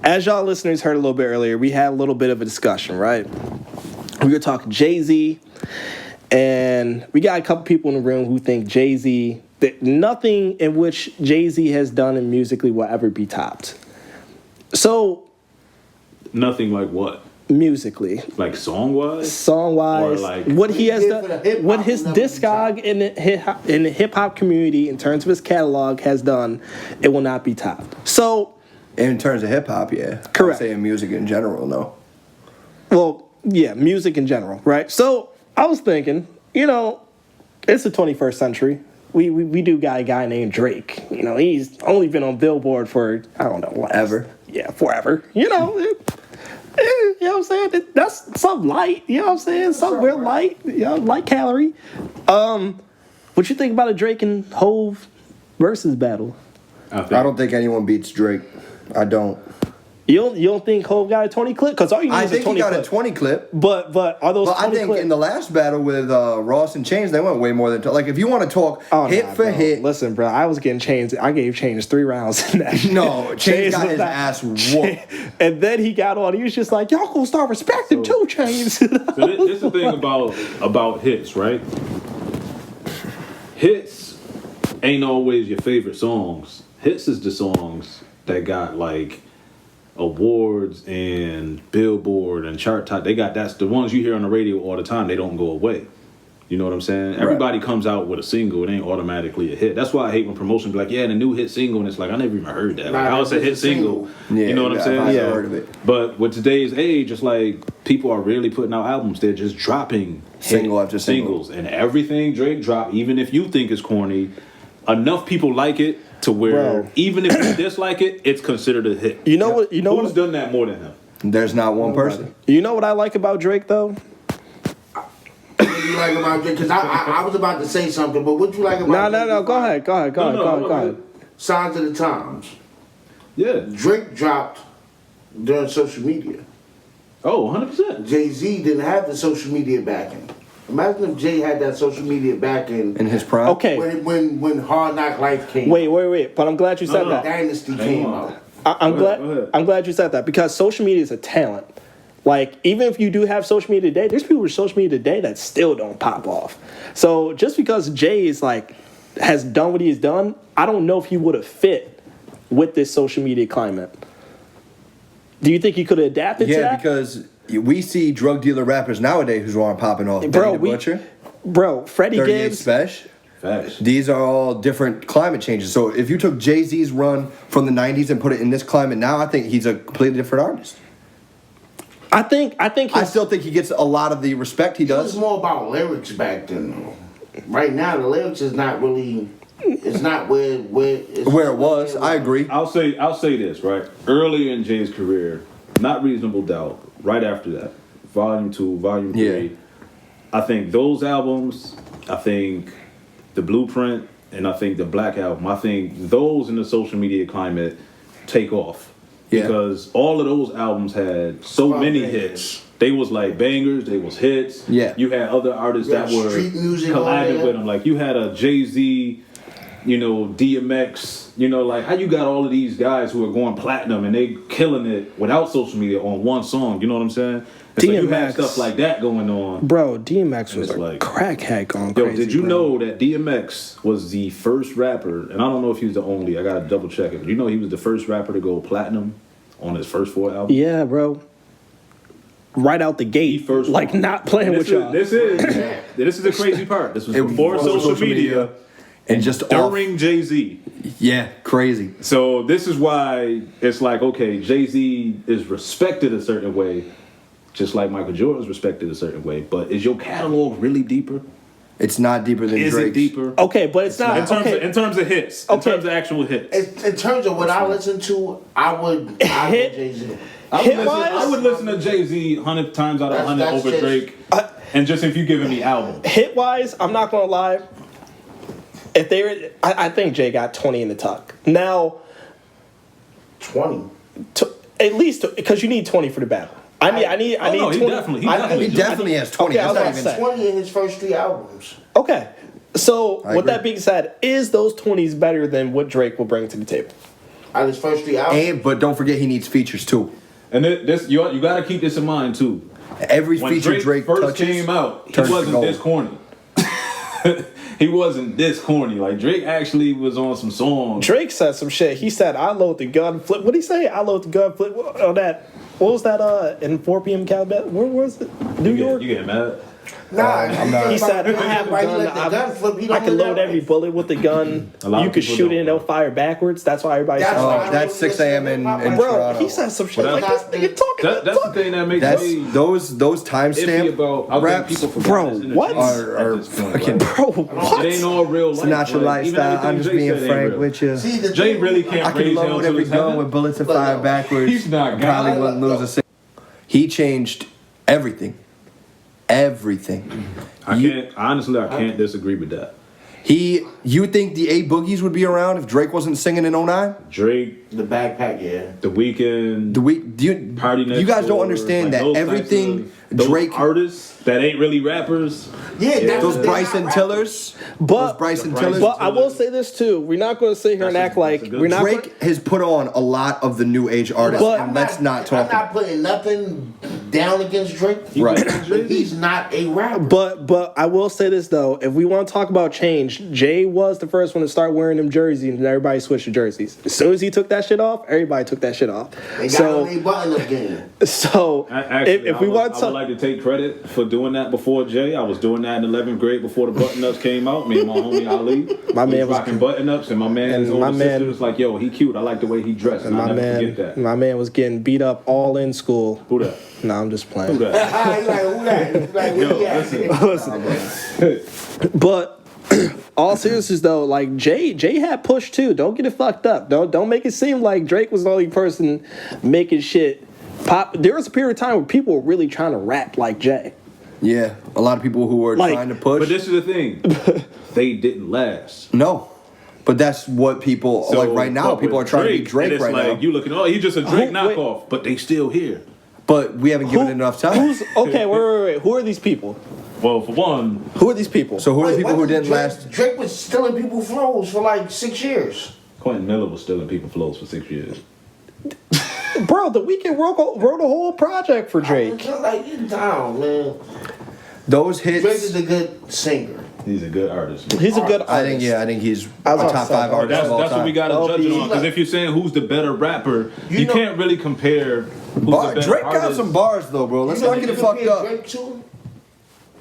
as y'all listeners heard a little bit earlier, we had a little bit of a discussion, right? We were talking Jay-Z, and we got a couple people in the room who think Jay-Z, that nothing in which Jay-Z has done in musically will ever be topped. So, nothing like what? Musically, like song-wise, or like what he has done, what his discog in the hip hop community in terms of his catalog has done, it will not be topped. So, in terms of hip hop, yeah, correct. I'm saying music in general, no. Well, yeah, music in general, right? So I was thinking, it's the 21st century. We do got a guy named Drake. He's only been on Billboard for I don't know what ever. Yeah, forever. You know what I'm saying? That's something light. You know what I'm saying? Something real light. Light calorie. What you think about a Drake and Hove versus battle? I don't think anyone beats Drake. I don't. You don't think Hove got a 20 clip? Because all you need is a 20 clip. I think he got a 20 clip. But are those? But 20 I think clips? In the last battle with Ross and Chainz, they went way more than like. If you want to talk hit for hit, listen, bro. I was getting Chainz. I gave Chainz 3 rounds in that. No, Chainz got his ass whooped. And then he got on. He was just like, y'all gonna start respecting too, Chainz. So this is the thing about hits, right? Hits ain't always your favorite songs. Hits is the songs that got like awards and Billboard and chart top. That's the ones you hear on the radio all the time. They don't go away. You know what I'm saying? Right. Everybody comes out with a single. It ain't automatically a hit. That's why I hate when promotion be like, yeah, the new hit single, and it's like I never even heard that. Like, how it's a hit single? Yeah, you know what I'm saying? I've heard of it. But with today's age, it's like people are really putting out albums. They're just dropping single after singles, and everything Drake dropped, even if you think it's corny, enough people like it to where even if you dislike it, it's considered a hit. Who's done that more than him? There's not one person. You know what I like about Drake though? What you like about Drake? Because I was about to say something, but what you like about Drake? No. Go ahead. Signs of the times. Yeah. Drake dropped during social media. Oh, 100%. Jay-Z didn't have the social media backing. Imagine if Jay had that social media backing in his prime. Okay. When Hard Knock Life came. Wait. But I'm glad you said that. Dynasty came out. I'm glad you said that because social media is a talent. Like, even if you do have social media today, there's people with social media today that still don't pop off. So just because Jay is has done what he's done, I don't know if he would have fit with this social media climate. Do you think he could have adapted to that? Yeah, because we see drug dealer rappers nowadays who's on popping off. Benny the Butcher. Bro, Freddie Gibbs. Special. Facts. These are all different climate changes. So if you took Jay-Z's run from the 90s and put it in this climate now, I think he's a completely different artist. I still think he gets a lot of the respect he does. It was more about lyrics back then, though. Right now, the lyrics is not really. It's not where it was. I agree. I'll say this, right. Early in Jay's career, Not Reasonable Doubt. Right after that, Volume 2, Volume 3. Yeah. I think those albums. I think the Blueprint and I think the Black Album. I think those in the social media climate take off. Yeah. Because all of those albums had so many hits. They was like bangers, they was hits. Yeah. You had other artists that were collabing with them. Like you had a Jay-Z, DMX, like how you got all of these guys who are going platinum and they killing it without social media on one song. You know what I'm saying? And so you had stuff like that going on. Bro, DMX was like crackhead going crazy. Did you know that DMX was the first rapper, and I don't know if he was the only, I gotta double check it, but he was the first rapper to go platinum on his first 4 albums? Yeah, bro. Right out the gate, not playing with y'all. This is the crazy part. This was before social media. And just during Jay-Z. Yeah, crazy. So this is why it's like, okay, Jay-Z is respected a certain way, just like Michael Jordan is respected a certain way. But is your catalog really deeper? It's not deeper than Drake's. Is it deeper? Okay, but it's not. In terms of hits. In terms of actual hits. In terms of what I listen to, I would Jay-Z. I would listen to Jay-Z 100 times out of 100 over Drake. And just if you giving me albums. Hit-wise, I'm not going to lie. I think Jay got 20 in the tuck. Now, 20? At least, because you need 20 for the battle. I need 20. He definitely has 20. Okay, I was 20 in his first 3 albums. Okay. So, with that being said, is those 20s better than what Drake will bring to the table? Out of his first 3 albums. But don't forget he needs features too. And this you got to keep this in mind too. Every When feature Drake first touches came out, he turns to wasn't gold. this corny. He wasn't this corny. Like Drake actually was on some songs. Drake said some shit. He said, "I load the gun flip." What did he say? I load the gun flip. On that. What was that? In 4 p.m. Caliban? Where was it? New York. You get mad? Nah, I'm not- He said, "I have a Why he gun. let the gun flip? He I don't can do load that every right. bullet with the gun. A lot You of can people shoot it don't. and they'll fire backwards." That's why everybody That's says, why I like, that's 6 a.m. in bro, Toronto. he said some shit Well, like this that's- nigga talking. That's the thing that makes That's me those iffy timestamp about. I raps. think people Bro, forget this what? entertainment Are at this point, fucking like, Bro, what? It ain't all real life. Sinatra like, even lifestyle. I'm everything just Jay being said ain't frank real. with you. See, the Jay thing- really can't I can raise hell load to every his gun heaven. with bullets and Look, fire no. backwards. He's not God. Probably Look, wouldn't lose look. a single. He changed everything. I can't disagree with that. You think the A Boogies would be around if Drake wasn't singing in 09? Drake, The backpack, yeah. The Weeknd, You Party Next guys don't Door, understand like that those everything types of- those Drake, artists that ain't really rappers. Yeah, that's those what they Bryson not Tillers, But- those Bryson Bryson Tillers. But I will say this too: we're not going to sit here and That's act a like good- we're not. Drake has put on a lot of the new age artists, But- and let's not talk. I'm not putting nothing down against Drake. Right. But he's not a rapper. But I will say this though: if we want to talk about change, Jay was the first one to start wearing them jerseys, and everybody switched to jerseys. As soon as he took that shit off, everybody took that shit off. They got So, on their button up game. if we want I to, would like to take credit for doing that before Jay. I was doing that in 11th grade before the button-ups came out. Me and my homie Ali. My we man was- rocking button-ups, and my man's and older my man- sister was like, "Yo, he cute. I like the way he dressed." And I my never forget that. man was getting beat up all in school. Who that? No, I'm just Who playing. that? He's like, who that? He's like, Yo, where he at? But all seriousness though, like Jay had push too. Don't get it fucked up. Don't make it seem like Drake was the only person making shit pop. There was a period of time where people were really trying to rap like Jay. Yeah, a lot of people who were Like- trying to push. But this is the thing. They didn't last. No, but that's what people So, like right now. but People are with trying to be and Drake it's right like, now. You looking? Oh, he's just a Drake Who- knockoff, but they still here. But we haven't given it enough time. Who's okay? Wait. Who are these people? Well, for one, Who are these people? So who are the Wait, people who what? didn't Drake, last? Drake was stealing people's flows for like 6 years. Quentin Miller was stealing people flows for 6 years. Bro, The Weeknd wrote a whole project for Drake. Just like, get down, man. Those Drake is hits. a good singer. He's a good artist. He's a good artist. I think he's a I was about top to say, 5 artist That's, of all that's what we time. got to judge it on. Because Like- if you're saying who's the better rapper, You you know- can't really compare who's the better Drake got artist. some bars though, bro. Let's You know not who get it you fucked compare up. Drake to?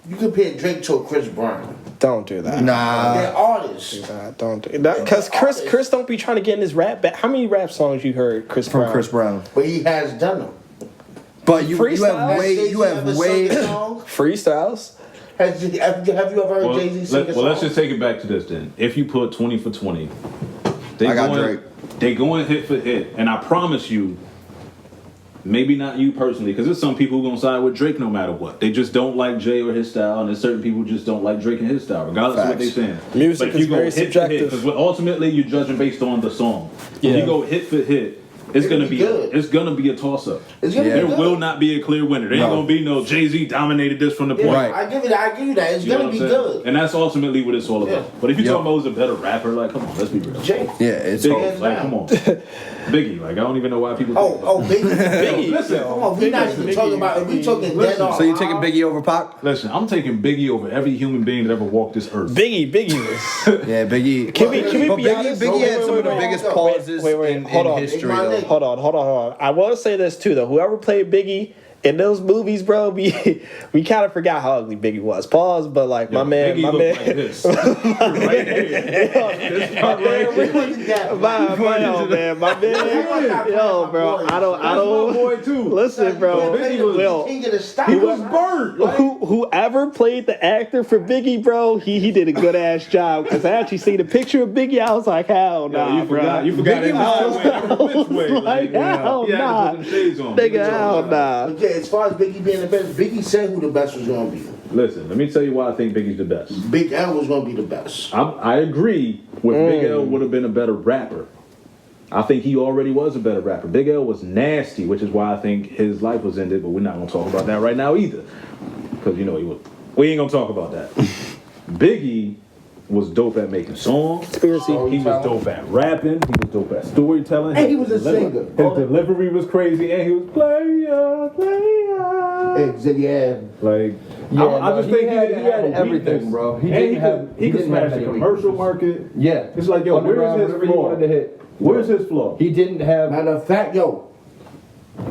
You compare Drake to a Chris Brown. Don't do that. Nah, They're artists. Nah, don't do that. Because Chris don't be trying to get in his rap back. How many rap songs you heard Chris from Brown? Chris Brown. But he has done them. But you Freestyle? have way Jay-Z you have ever sung way. a song? Freestyles. Have you ever heard Well, Jay-Z sing a song? let's just take it back to this then. If you put 20 for 20, they I got going, Drake. They going hit for hit. And I promise you, maybe not you personally, because there's some people who going to side with Drake no matter what. They just don't like Jay or his style, and there's certain people who just don't like Drake and his style, regardless of what Facts. they're saying. Music But if is you go very hit for hit, subjective. because ultimately you're judging based on the song. Yeah. If you go hit for hit, it's It's gonna gonna be be good. it's gonna be a toss up. It's gonna Yeah. be There good. will not be a clear winner. There ain't No. gonna be no Jay-Z dominated this from the point. Right. I give you that. It's You know gonna what be I'm saying? good. And that's ultimately what it's all about. Yeah. But if you're Yep. talking about who's a better rapper, like, come on, let's be real. Jay. Yeah, it's Biggie, hard. Hands like, down. come on. Biggie, like, I don't even know why people think about Biggie. Listen, Come on, we not even talking about. We talking dead Listen. off. So you taking Biggie over Pac? Listen, I'm taking Biggie over every human being that ever walked this earth. Biggie was. Yeah, Biggie. Can we But be Biggie, honest? Biggie Wait, had some of the wait, biggest wait, pauses wait, in hold on. history. Big Though. Mike. Hold on. I want to say this too, though. Whoever played Biggie in those movies, bro, we kind of forgot how ugly Biggie was. Pause, but like Yo, Biggie looked like this. Right here. This part right here. Yo, bro, I That's my don't. boy, too. Listen, bro. Biggie was- Yo, King of the stop. He was burnt. Like, whoever played the actor for Biggie, bro, he did a good ass job. Because I actually seen a picture of Biggie, I was like, hell yo, nah, you bro. forgot every which way. Like, hell he had to nah. put them shades on. Nigga, hell nah. But yeah, as far as Biggie being the best, Biggie said who the best was gonna be. Listen, let me tell you why I think Biggie's the best. Big L was gonna be the best. I agree with Big L would have been a better rapper. I think he already was a better rapper. Big L was nasty, which is why I think his life was ended, but we're not going to talk about that right now either. Because, you know, we ain't going to talk about that. Biggie, was dope at making songs. Conspiracy. He was dope at rapping. He was dope at storytelling. And he was a His singer. His delivery was crazy, and he was player. Yeah. Like, Yeah, I just think he had a everything, weakness. bro. He And didn't have- he he could didn't have smash the many commercial weaknesses. market. Yeah. It's like, yo, Underground, where's his whatever you flaw? wanted to hit. Where's his flaw? He didn't have Matter of fact, yo,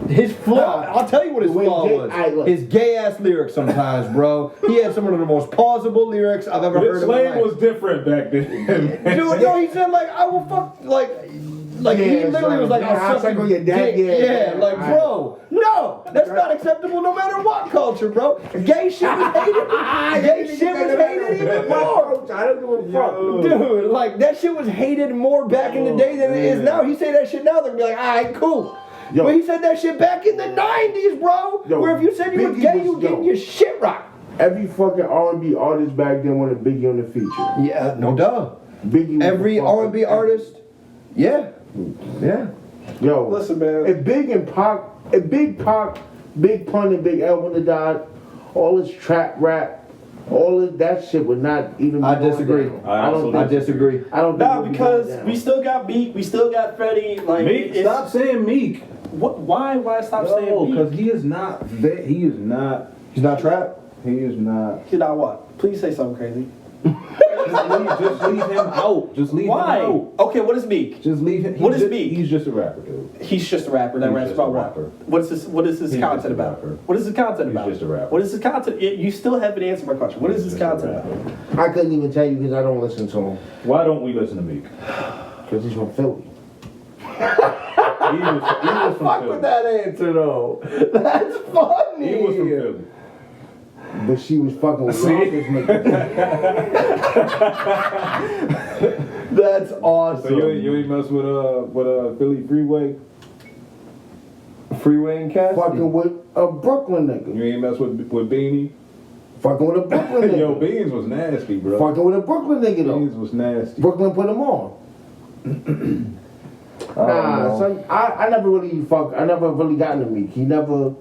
his flaw. I'll tell you what his The way flaw Jay- was. look. His gay ass lyrics sometimes, bro. He had some of the most plausible lyrics I've ever heard in my Slang life. was different back then. Dude, yo, he said like, I will fuck, like he Yeah, literally was like, yeah, I'll I'll suck suck on your your dad, dick. yeah, Like, right. bro, no, that's not acceptable no matter what culture, bro. Gay shit was hated. Gay shit was hated even more. I don't give a fuck. Dude, like that shit was hated more back in the day than it is now. He say that shit now, they'll be like, alright, cool. Yo. But he said that shit back in the 90s, bro. Yo, where if you said you was Biggie gay, was- you getting yo. your shit rocked. Every fucking R&B artist back then wanted Biggie on the feature. Yeah, no duh. Biggie was Every the fucking- R&B artist, yeah. Yeah. Yo, Listen, man. If Big and Pac, Big Pun and Big L would have died, all this trap rap, all of that shit would not even. I be going disagree. down. I also I disagree. I don't. Nah, think it would be because going down. we still got Meek, we still got Freddie. Like, Meek, it's- stop saying Meek. What? Why stop No, saying because Meek? he is not. He is not. He's not trap. He is not. You know what? Please say something crazy. Just leave him out. Just leave Why? him out. Okay, what is Meek? Just leave him. What is just, Meek? He's just a rapper, dude. He's just a rapper that He's raps just a about what? rapper. What is this? What is his He's content just a about? rapper. What is his content He's about? just a rapper. What is his content? You still haven't answered my question. What is his He's just a content rapper. about? I couldn't even tell you because I don't listen to him. Why don't we listen to Meek? Because he's from Philly. He was from Fuck Philly. with that answer though. That's funny. He was from Philly. But she was fucking with Yonkers niggas. That's So awesome. you ain't mess with Philly Freeway. Freeway and Cassidy. Fucking with a Brooklyn nigga. You ain't mess with Beanie. Fucking with a Brooklyn nigga. Yo, Beans was nasty, bro. Fucking with a Brooklyn nigga Beans though. was nasty. Brooklyn put him on. Nah, son, I never really got into Meek. He never.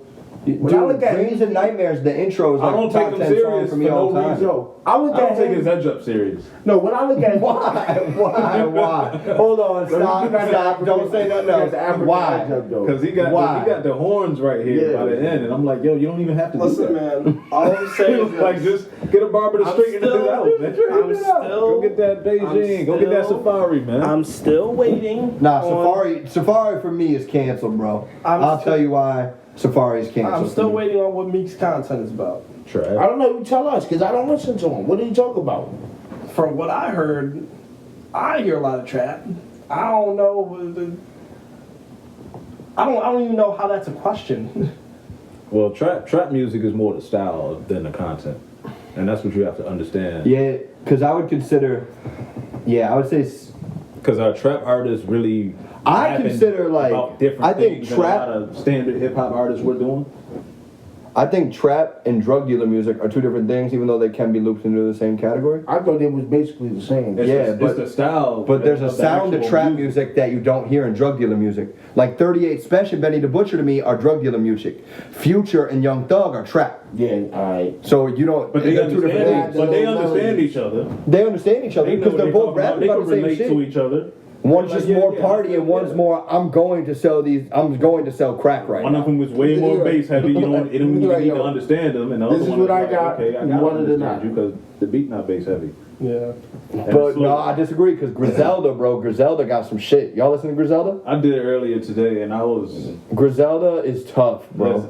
When I look at Dreams and Nightmares, the intro is I like don't top take him 10 serious song for me for all no time. reason. Yo, I look I don't at take him. his edge up serious. No, when I look at him, Why? Hold on, stop. Don't say nothing That's else. African Why? accent, though. Because he got the horns right here Yeah. by the end, and I'm like, yo, you don't even have to Listen, do that. man. All I'm saying is Like, just get a barber to I'm straighten it still- out, man. I'm still- Go get that Beijing. Go get that still- Safari, man. I'm still waiting. Nah, on- Safari for me is canceled, bro. I'm I'll still- tell you why Safari is canceled. I'm still for me. waiting on what Meek's content is about. I Trash. don't know. You tell us, because I don't listen to him. What did he talk about? From what I heard, I hear a lot of trap. I don't know. I don't even know how that's a question. Well, trap music is more the style than the content, and that's what you have to understand. Yeah, because I would consider. Yeah, I would say. Because our trap artists really. I rapping consider, like, about different I think things trap- than a lot of standard hip hop artists were doing. I think trap and drug dealer music are two different things, even though they can be looped into the same category. I thought it was basically the same. It's Yeah, the, but- it's the style. But there's a of the sound to actual trap music that you don't hear in drug dealer music. Like 38 Special, Benny the Butcher to me are drug dealer music. Future and Young Thug are trap. Yeah, alright. So you don't. But they they're two different understand. things. But they understand each other. They understand each other They know because what they're they both talking about. rapping They about can the same relate shit. to each other. One's Like, just yeah, more yeah, party yeah. and one's more. I'm going to sell these. I'm going to sell crack right One now. of them was way more bass heavy. You don't even Like, need yo, to understand them, and the other this is one what was I like, got. Okay, I You gotta want it or understand not? you because the beat not bass heavy. Yeah. And But it's no, slow. I disagree because Griselda, bro. Griselda got some shit. Y'all listen to Griselda? I did it earlier today, and I was. Griselda is tough, bro.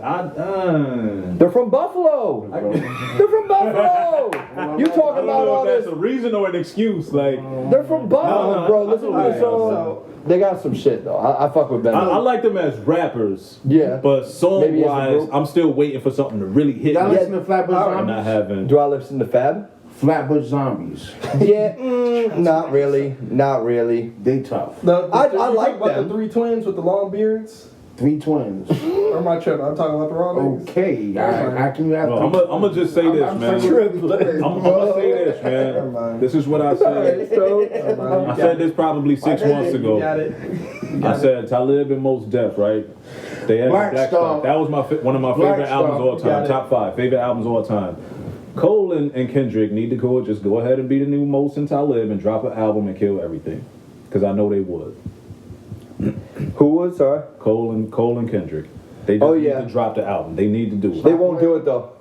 They're from Buffalo. They're from Buffalo. You I talking don't about know all if that's this? a reason or an excuse. Like, They're from Buffalo, No, bro. I Listen to feel this like- song. They got some shit though. I fuck with Ben. I like them as rappers. Yeah. But song Maybe as a wise, group. I'm still waiting for something to really hit Y'all me. listen to Flatbush I'm not Zombies? having. Do I listen to Fab? Flatbush Zombies. Yeah, not really. Not really. They tough. I like about them. the three twins with the long beards. 3 twins. Or am I tripping? I'm talking about the raw niggas. Okay. I can you have I'm gonna just say this, man. I'm gonna say this, Never man. mind. This is what I said. I said this probably 6 months You ago. got it. I said Talib and Mos Def, right? They had Black Black Star. Star. That was one of my Black favorite albums Star. all You time. got it. Top 5 favorite albums all time. Cole and Kendrick need to just go ahead and be the new Mo since I live and drop an album and kill everything. Because I know they would. Who was, sorry? Cole and Kendrick. They just need to drop the album. They need to do it. They won't do it though.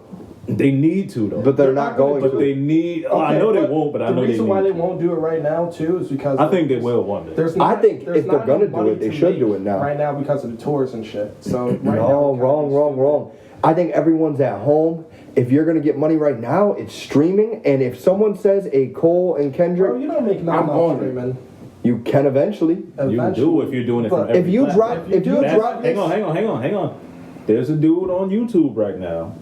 They need to though. But they're not going to. But they need. I know they won't, but I know they need. The reason why they won't do it right now too is because I think they will one day. I think if they're gonna do it, they should do it now. Right now because of the tours and shit. So right now. No, wrong. I think everyone's at home. If you're gonna get money right now, it's streaming. And if someone says a Cole and Kendrick, Bro, you don't make nothing off streaming. you can eventually. You do if you're doing it from every If you platform. drop, Hang on. There's a dude on YouTube right now.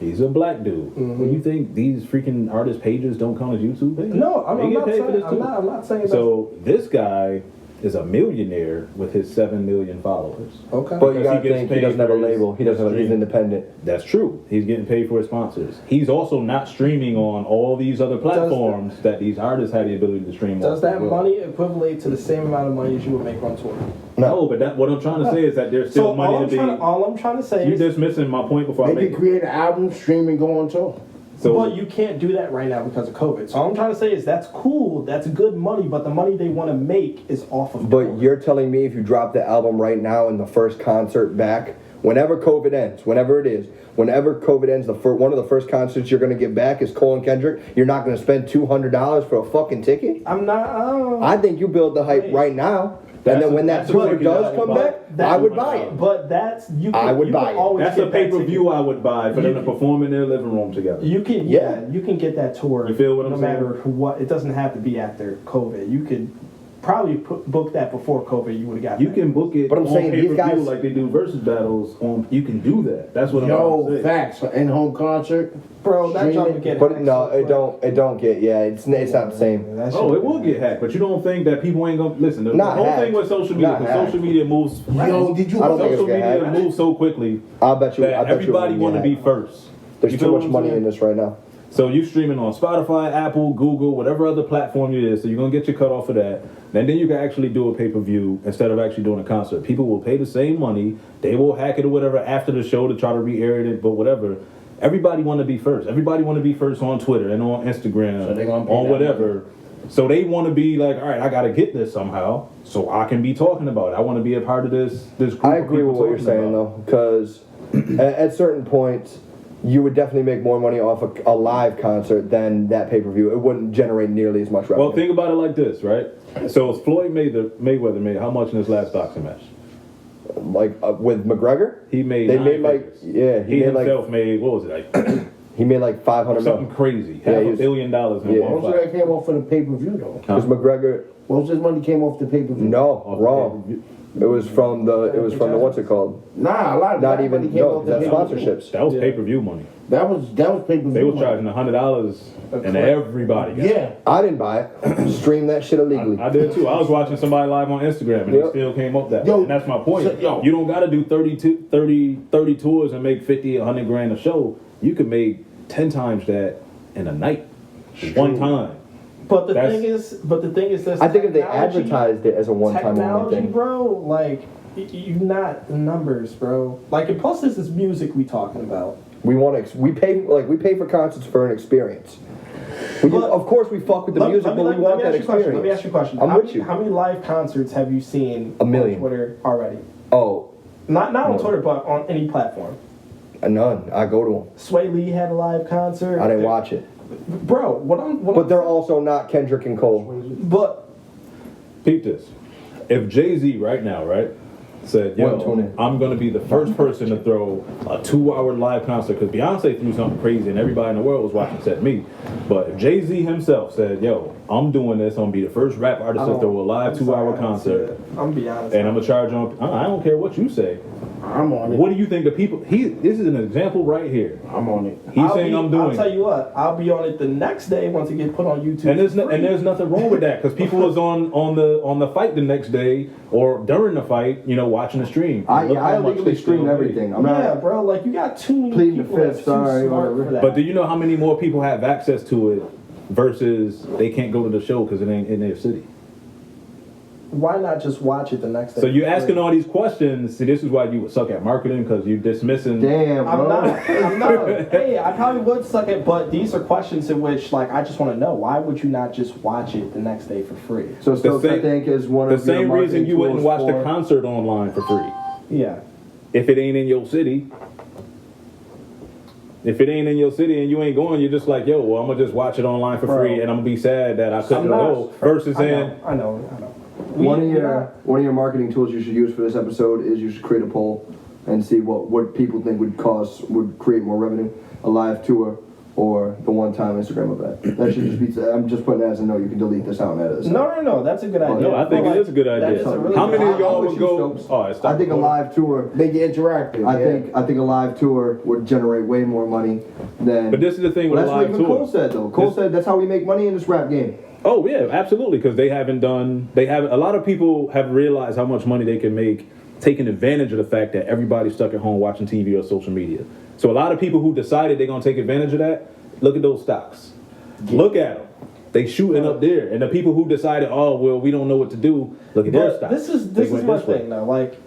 He's a black dude. Well, you think these freaking artist pages don't count as YouTube pages? No, I'm They get not paid for saying. this too. I'm not saying. So this guy is a millionaire with his 7 million followers. Okay. but you Because gotta he gets think he paid doesn't have a for his label. He doesn't. He's stream. independent. That's true. He's getting paid for his sponsors. He's also not streaming on all these other platforms that these artists have the ability to stream on. Does that as well. money equivalent to the same amount of money as you would make on tour? No, but what I'm trying to say is that there's still So money to be. all I'm trying to say You're is, just missing my point before I They make can it. create an album, stream, and go on tour. So but you can't do that right now because of COVID. So all I'm trying to say is that's cool, that's good money, but the money they want to make is off of. But tour. you're telling me if you drop the album right now in the first concert back, whenever COVID ends, whenever COVID ends, one of the first concerts you're gonna get back is Cole and Kendrick. You're not gonna spend $200 for a fucking ticket. I'm not. I think you build the hype right now, and then when that tour does come back, I would buy it. But that's you. Can, I would you buy can it. always that's get a pay-per-view that I would buy for them to perform in their living room together. You can, you can get that tour. You feel what I'm no saying? matter what, it doesn't have to be after COVID. You could probably book that before COVID. You would have got. You that. can book it But I'm on saying these pay-per-view guys- like they do versus battles. You can do that. That's what I'm trying to say. Facts. In-home concert. Bro, that Streaming. jump would get. But hacked no, so it don't. It don't get. Yeah, it's not the same. That Oh, shit- it will get hacked, but you don't think that people ain't gonna listen. The Not whole hacked. thing with social media, Not because hacked. social media moves. Yo, did you? I don't think it's Social gonna media happen. moves so quickly I bet you. that I bet everybody you want to be hacked. first. There's You too feel much what I'm money saying? in this right now. So you streaming on Spotify, Apple, Google, whatever other platform it is. So you're gonna get your cut off of that. And then you can actually do a pay-per-view instead of actually doing a concert. People will pay the same money. They will hack it or whatever after the show to try to re-air it, but whatever. Everybody want to be first. Everybody want to be first on Twitter and on Instagram, So they gonna pay on that whatever. So they want to be like, all right, I got to get this somehow, so I can be talking about it. I want to be a part of this group. I of agree people with what you're talking saying about it. though, because at certain points, you would definitely make more money off a live concert than that pay-per-view. It wouldn't generate nearly as much revenue. Well, think about it like this, right? So Floyd Mayweather made how much in his last boxing match? like with McGregor, He made. they nine made like figures. he He made like himself made, what was it, like he made like 500 something million. crazy, Yeah, half he $1 was- billion in Yeah. one Most of fight. that came off for the pay-per-view though. Because McGregor, Most of his money came off the pay-per-view. no, Off the wrong. pay-per-view. It was from the what's it called? Nah, a lot of Not that even money came no, off the that's pay-per-view. sponsorships. That was pay-per-view money. That was pay-per-view. They was money. charging $100, and everybody got it. Yeah. I didn't buy it. Stream that shit illegally. I did too. I was watching somebody live on Instagram, and Yep. it still came up that Yo, way. And that's my point. so, yo. You don't got to do 30 tours and make 50, 100 grand a show. You can make 10 times that in a night, one time. But the That's- thing is, this. I think if they technology- advertised it as a one-time only technology, thing, bro, like you not the numbers, bro. Like, and plus this is music we talking about. we want to. We pay for concerts for an experience. But- Of course, we fuck with the music, but we want that ask you a question. experience. Let me ask you a question. I'm how with many, you. How many live concerts have you seen A million. on Twitter already? Oh, Not on No. Twitter, but on any platform. none. I go to them. Sway Lee had a live concert. I didn't watch it. Bro, But they're also not Kendrick and Cole. But Peep this. If Jay-Z right now, right, said, Wouldn't tune yo, in. I'm going to be the first person to throw a 2-hour live concert, because Beyonce threw something crazy and everybody in the world was watching except me. But if Jay-Z himself said, yo, I'm doing this, I'm going to be the first rap artist to throw a live 2-hour concert, I'm gonna be honest. and I'm going to charge on, I don't care what you say. I'm on it. What do you think the people, this is an example right here. I'm on it. He's saying I'm doing I'll tell it. you what. I'll be on it the next day once it get put on YouTube. And there's for free. nothing wrong with that, because people was on the fight the next day or during the fight, watching the stream. Look I how much illegally they still stream made. everything. I'm yeah, not. bro. Like you got too many Pleading the people fifth, that's sorry, too smart whatever. for that. But do you know how many more people have access to it versus they can't go to the show because it ain't in their city? why not just watch it the next day? So you're for asking free? all these questions. See, this is why you would suck at marketing, because you're dismissing. Damn, I'm bro. not. I'm not. Hey, I probably would suck it, but these are questions in which, like, I just want to know, why would you not just watch it the next day for free? So Stokes, I same- think, is one The of your same reason marketing you wouldn't tools watch the for- concert online for free. Yeah. If it ain't in your city. If it ain't in your city and you ain't going, you're just like, yo, well, I'm gonna just watch it online for Bro. free, and I'm gonna be sad that I couldn't go. Versus saying, I know. One of your marketing tools you should use for this episode is you should create a poll and see what people think would create more revenue, a live tour or the one-time Instagram event. That should just be. I'm just putting that as a note. You can delete this out and edit this. No. That's a good idea. no, I think But, it is a good that idea. is a really How good many of idea. y'all I'm would with you, go? Stokes. Oh, stop I think a recording. live tour. Make it interactive. I think a live tour would generate way more money than. But this is the thing with Well, a that's what live even tour. Cole said though. Cole said that's how we make money in this rap game. Oh yeah, absolutely. Because they haven't. A lot of people have realized how much money they can make taking advantage of the fact that everybody's stuck at home watching TV or social media. So a lot of people who decided they're gonna take advantage of that, look at those stocks. Look at them. They shooting up there. And the people who decided, oh well, we don't know what to do. Look at their But stocks. this is They went my this way. thing though. Like,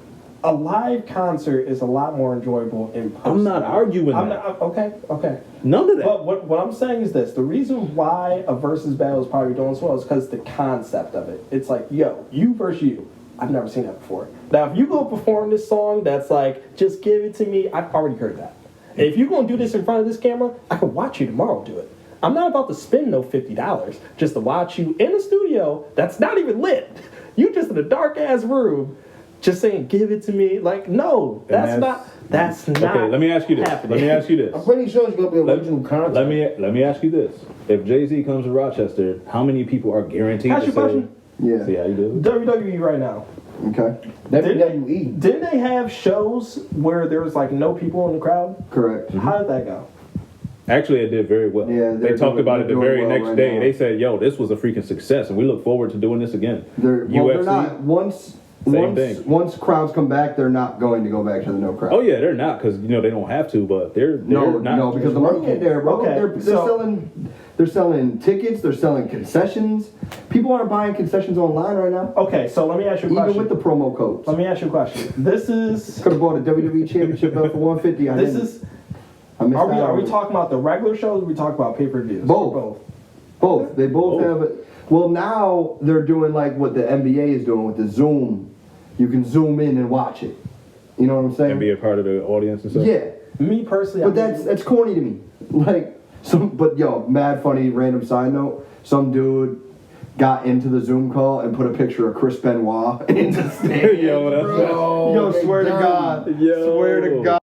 a live concert is a lot more enjoyable in person. I'm not arguing that. Okay. None of that. But what I'm saying is this: the reason why a versus battle is probably doing so well is because the concept of it. It's like, yo, you versus you. I've never seen that before. Now, if you go perform this song, that's like, just give it to me. I've already heard that. And if you're gonna do this in front of this camera, I could watch you tomorrow do it. I'm not about to spend no $50 just to watch you in a studio that's not even lit. You just in a dark ass room, just saying, give it to me. Like, no, that's not. Okay, let me ask you this. happening. Let me ask you this. I'm pretty sure it's gonna be original content. Let me ask you this. If Jay-Z comes to Rochester, how many people are guaranteed Ask to you a say, question. Yeah. see how you do? WWE right now. Okay. WWE. Didn't they have shows where there was like no people in the crowd? Correct. How did that go? Actually, it did very well. Yeah, they they're talked doing- about it they're the doing very well next right day. now. They said, yo, this was a freaking success, and we look forward to doing this again. They're not. Once thing. once crowds come back, they're not going to go back to the no crowd. Oh, yeah, they're not, because, you know, they don't have to, but they're No, not. no, because the money ain't there, bro. Okay, They're selling tickets. They're selling concessions. People aren't buying concessions online right now, Okay, so let me ask you a even question. with the promo codes. Let me ask you a question. This is. Could have bought a WWE Championship belt for $150. I This didn't. is. I missed Are out we on it. talking about the regular shows? Or are we talking about pay-per-views? Both. Both. They both have it. Well, now they're doing like what the NBA is doing with the Zoom. You can zoom in and watch it. You know what I'm saying? And be a part of the audience and stuff. Yeah. Me personally, But that's corny to me. Like but mad funny random side note. Some dude got into the Zoom call and put a picture of Chris Benoit in the stadium. Yo, that's Yo, swear to God. Yo. Swear to God.